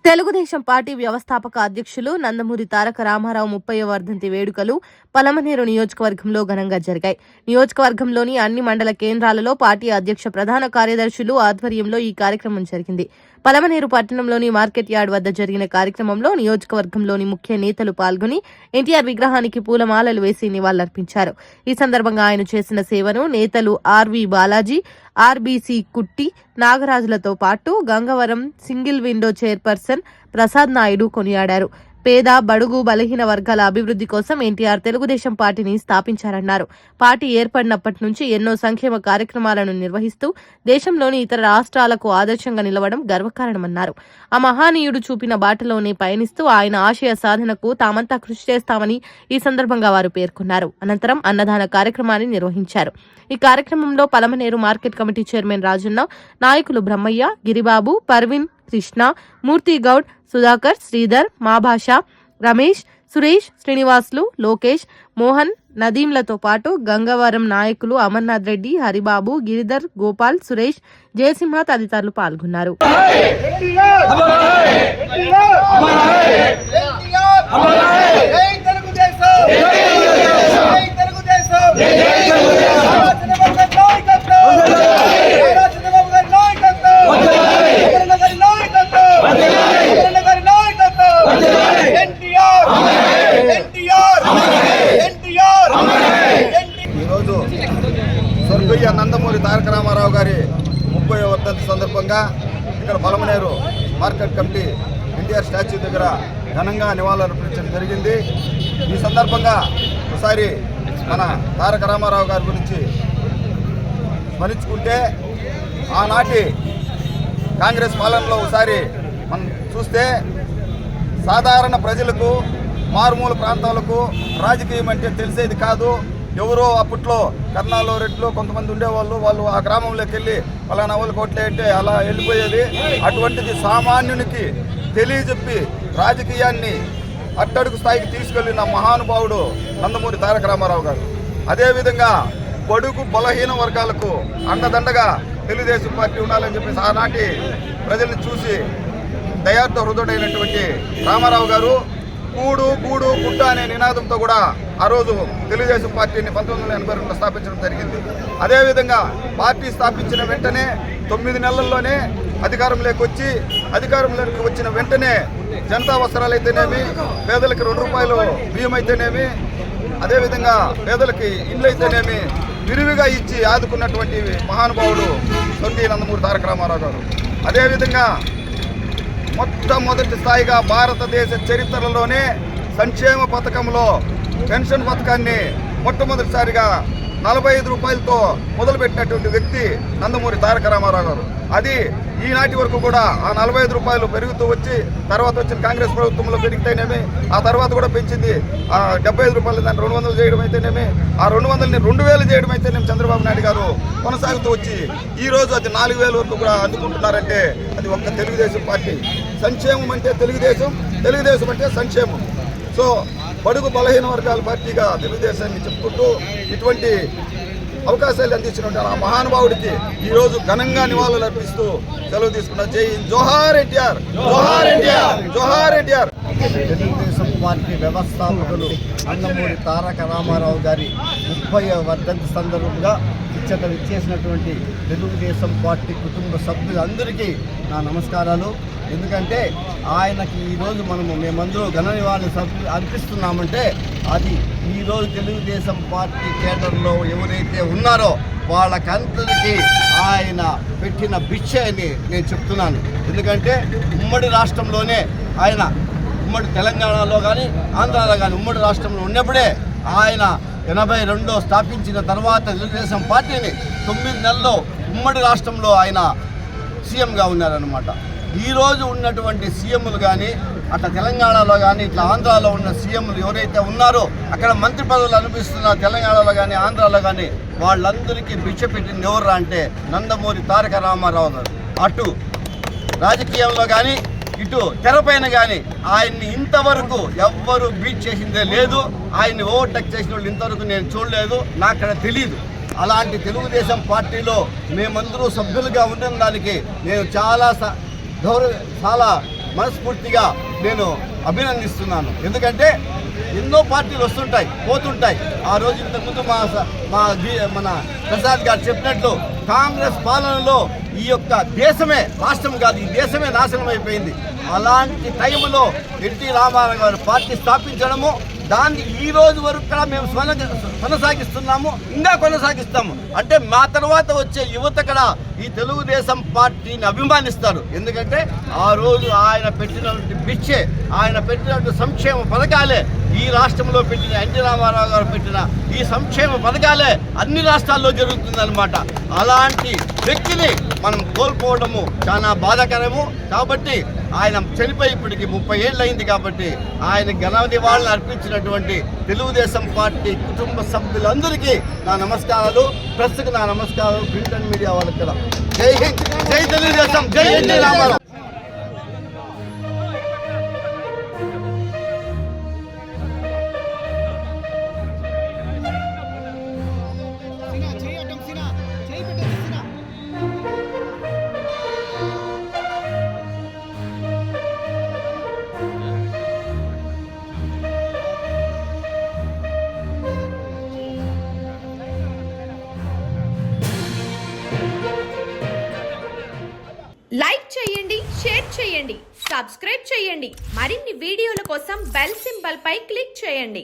Telugu Desam party వ్యవస్థాపక అధ్యక్షులు నందమూరి తారక రామారావు 30వ వర్ధంతి వేడుకలు పలమనేరు నియోజకవర్గంలో ఘనంగా జరిగాయి. నియోజకవర్గంలోని అన్ని మండల కేంద్రాలలో పార్టీ అధ్యక్ష ప్రధాన కార్యదర్శులు ఆధ్వర్యంలో ఈ కార్యక్రమం జరిగింది. పలమనేరు పట్టణంలోని మార్కెట్ యార్డ్ వద్ద జరిగిన కార్యక్రమంలో నియోజకవర్గంలోని ముఖ్య నేతలు పాల్గొని ఎన్టీఆర్ విగ్రహానికి పూలమాలలు వేసి నివాళులర్పించారు. ఈ సందర్భంగా ఆయన చేసిన సేవను నేతలు ఆర్వి బాలాజీ, ఆర్బీసీ కుట్టి నాగరాజులతో పాటు Gangavaram single window chairperson Prasad Naidu కొనియాడారు. పేద, బడుగు, బలహీన వర్గాల అభివృద్ధి కోసం ఎన్టీఆర్ తెలుగుదేశం పార్టీని స్థాపించారన్నారు. పార్టీ ఏర్పడినప్పటి నుంచి ఎన్నో సంక్షేమ కార్యక్రమాలను నిర్వహిస్తూ దేశంలోని ఇతర రాష్ట్రాలకు ఆదర్శంగా నిలవడం గర్వకారణమన్నారు. ఆ మహానీయుడు చూపిన బాటలోనే పయనిస్తూ ఆయన ఆశయ సాధనకు తామంతా కృషి చేస్తామని ఈ సందర్భంగా వారు పేర్కొన్నారు. అనంతరం అన్నదాన కార్యక్రమాన్ని నిర్వహించారు. ఈ కార్యక్రమంలో Palamaner market committee chairman Rajanna, నాయకులు బ్రహ్మయ్య, గిరిబాబు, పర్వీన్, కృష్ణ, మూర్తిగౌడ్, సుధాకర్, శ్రీధర్, మాభాష, రమేష్, సురేష్, శ్రీనివాసులు, లోకేష్, మోహన్, నదీంలతో పాటు గంగవరం నాయకులు అమర్నాథ్ రెడ్డి, హరిబాబు, గిరిధర్, గోపాల్, సురేష్, జయసింహ తదితరులు పాల్గొన్నారు. ఈరోజు స్వర్గీయ నందమూరి తారక రామారావు గారి 30వ వర్ధంతి సందర్భంగా ఇక్కడ Palamaner market committee NTR statue దగ్గర ఘనంగా నివాళులర్పించడం జరిగింది. ఈ సందర్భంగా ఒకసారి మన తారక రామారావు గారి గురించి స్మరించుకుంటే, ఆనాటి కాంగ్రెస్ పాలనలో ఒకసారి మనం చూస్తే సాధారణ ప్రజలకు, మారుమూల ప్రాంతాలకు రాజకీయం అంటే తెలిసేది కాదు. ఎవరో అప్పట్లో కర్నాలో రెడ్లు కొంతమంది ఉండేవాళ్ళు, వాళ్ళు ఆ గ్రామంలోకి వెళ్ళి పలానా వాళ్ళు కోట్లే అంటే అలా వెళ్ళిపోయేది. అటువంటిది సామాన్యునికి తెలియజెప్పి రాజకీయాన్ని అట్టడుగు స్థాయికి తీసుకెళ్లిన మహానుభావుడు నందమూరి తారక రామారావు గారు. అదేవిధంగా బడుగు బలహీన వర్గాలకు అండదండగా తెలుగుదేశం పార్టీ ఉండాలని చెప్పేసి ఆనాటి ప్రజల్ని చూసి దయార్థ హృదయుడైనటువంటి రామారావు గారు కూడు గూడు గుట్ట అనే నినాదంతో కూడా ఆ రోజు తెలుగుదేశం పార్టీని 1982లో స్థాపించడం జరిగింది. అదేవిధంగా పార్టీ స్థాపించిన వెంటనే 9 నెలల్లోనే అధికారంలోకి వచ్చిన వెంటనే జనతా వస్త్రాలు అయితేనేమి, పేదలకి 2 రూపాయలు బియ్యం అయితేనేమి, అదేవిధంగా పేదలకి ఇండ్లు అయితేనేమి విరివిగా ఇచ్చి ఆదుకున్నటువంటి మహానుభావుడు స్వర్గీయ నందమూరి తారక రామారావు గారు. అదేవిధంగా మొట్టమొదటి స్థాయిగా భారతదేశ చరిత్రలోనే సంక్షేమ పథకంలో పెన్షన్ పథకాన్ని మొట్టమొదటిసారిగా 45 రూపాయలతో మొదలుపెట్టినటువంటి వ్యక్తి నందమూరి తారక రామారావు గారు. అది ఈనాటి వరకు కూడా ఆ 45 రూపాయలు పెరుగుతూ వచ్చి తర్వాత వచ్చిన కాంగ్రెస్ ప్రభుత్వంలో పెరిగితేనేమి, ఆ తర్వాత కూడా పెంచింది 75 రూపాయలు దాన్ని 200 చేయడం అయితేనేమి, ఆ 200ని 2000 చేయడం అయితేనేమి చంద్రబాబు నాయుడు గారు కొనసాగుతూ వచ్చి ఈరోజు అది 4000 వరకు కూడా అందుకుంటున్నారంటే అది ఒక్క తెలుగుదేశం పార్టీ. సంక్షేమం అంటే తెలుగుదేశం, తెలుగుదేశం అంటే సంక్షేమం. సో బడుగు బలహీన వర్గాల పార్టీగా తెలుగుదేశాన్ని చెప్పుకుంటూ ఇటువంటి అవకాశాలు అందించినటువంటి ఆ మహానుభావుడికి ఈరోజు ఘనంగా నివాళులు అర్పిస్తూ సెలవు తీసుకున్న. జై జోహార్ ఎన్టీఆర్, జోహార్ ఎన్టీఆర్, జోహార్ ఎన్టీఆర్. తెలుగుదేశం పార్టీ వ్యవస్థాపకులు నందమూరి తారక రామారావు గారి 30వ వర్ధంతి సందర్భంగా ఇచ్చేసినటువంటి తెలుగుదేశం పార్టీ కుటుంబ సభ్యులందరికీ నా నమస్కారాలు. ఎందుకంటే ఆయనకి ఈరోజు మేమందరూ ఘన నివాళులు అర్పిస్తున్నామంటే అది ఈరోజు తెలుగుదేశం పార్టీ కేడర్లో ఎవరైతే ఉన్నారో వాళ్ళకందరికీ ఆయన పెట్టిన భిక్ష అని నేను చెప్తున్నాను. ఎందుకంటే ఉమ్మడి రాష్ట్రంలోనే ఆయన, ఉమ్మడి తెలంగాణలో కానీ ఆంధ్రాలో కానీ ఉమ్మడి రాష్ట్రంలో ఉన్నప్పుడే ఆయన 82లో స్థాపించిన తర్వాత తెలుగుదేశం పార్టీని 9 నెలల్లో ఉమ్మడి రాష్ట్రంలో ఆయన సీఎంగా ఉన్నారన్నమాట. ఈరోజు ఉన్నటువంటి సీఎంలు కానీ అట్లా తెలంగాణలో కానీ ఇట్లా ఆంధ్రాలో ఉన్న సీఎంలు ఎవరైతే ఉన్నారో అక్కడ మంత్రి పదవులు అనిపిస్తున్న తెలంగాణలో కానీ ఆంధ్రాలో కానీ వాళ్ళందరికీ భిక్ష పెట్టింది ఎవరు అంటే నందమూరి తారక రామారావు గారు. అటు రాజకీయంలో కానీ ఇటు తెరపైన కానీ ఆయన్ని ఇంతవరకు ఎవ్వరూ బీట్ చేసిందే లేదు. ఆయన్ని ఓవర్టేక్ చేసిన వాళ్ళు ఇంతవరకు నేను చూడలేదు, నాకు అక్కడ తెలియదు. అలాంటి తెలుగుదేశం పార్టీలో మేమందరూ సభ్యులుగా ఉన్న దానికి నేను చాలా మనస్ఫూర్తిగా నేను అభినందిస్తున్నాను. ఎందుకంటే ఎన్నో పార్టీలు వస్తుంటాయి పోతుంటాయి. ఆ రోజు ఇంతకుముందు మన ప్రసాద్ గారు చెప్పినట్లు కాంగ్రెస్ పాలనలో ఈ యొక్క దేశమే, రాష్ట్రం కాదు ఈ దేశమే నాశనం అయిపోయింది. అలాంటి టైంలో ఎన్టీ రామారావు గారు పార్టీ స్థాపించడము, దాన్ని ఈ రోజు వరకు కూడా మేము కొనసాగిస్తున్నాము, ఇంకా కొనసాగిస్తాము. అంటే మా తర్వాత వచ్చే యువత కూడా ఈ తెలుగుదేశం పార్టీని అభిమానిస్తారు. ఎందుకంటే ఆ రోజు ఆయన పెట్టినటువంటి భిక్షే, ఆయన పెట్టినటువంటి సంక్షేమ పథకాలే ఈ రాష్ట్రంలో పెట్టిన, ఎన్టీ రామారావు గారు పెట్టిన ఈ సంక్షేమ పథకాలే అన్ని రాష్ట్రాల్లో జరుగుతుందన్నమాట. అలాంటి వ్యక్తిని మనం కోల్పోవడము చాలా బాధాకరము. కాబట్టి ఆయన చనిపోయి ఇప్పటికి 30 ఏళ్ళు అయింది. కాబట్టి ఆయన ఘన నివాళులు అర్పించినటువంటి తెలుగుదేశం పార్టీ కుటుంబ సభ్యులందరికీ నా నమస్కారాలు, ప్రెస్కి నా నమస్కారాలు, ప్రింట్ అండ్ మీడియా వాళ్ళకి కూడా. జై హింద్, జై తెలుగుదేశం, జై ఎన్టీ రామారావు. లైక్ చేయండి, షేర్ చేయండి, సబ్స్క్రైబ్ చేయండి. మరిన్ని వీడియోల కోసం బెల్ సింబల్ పై క్లిక్ చేయండి.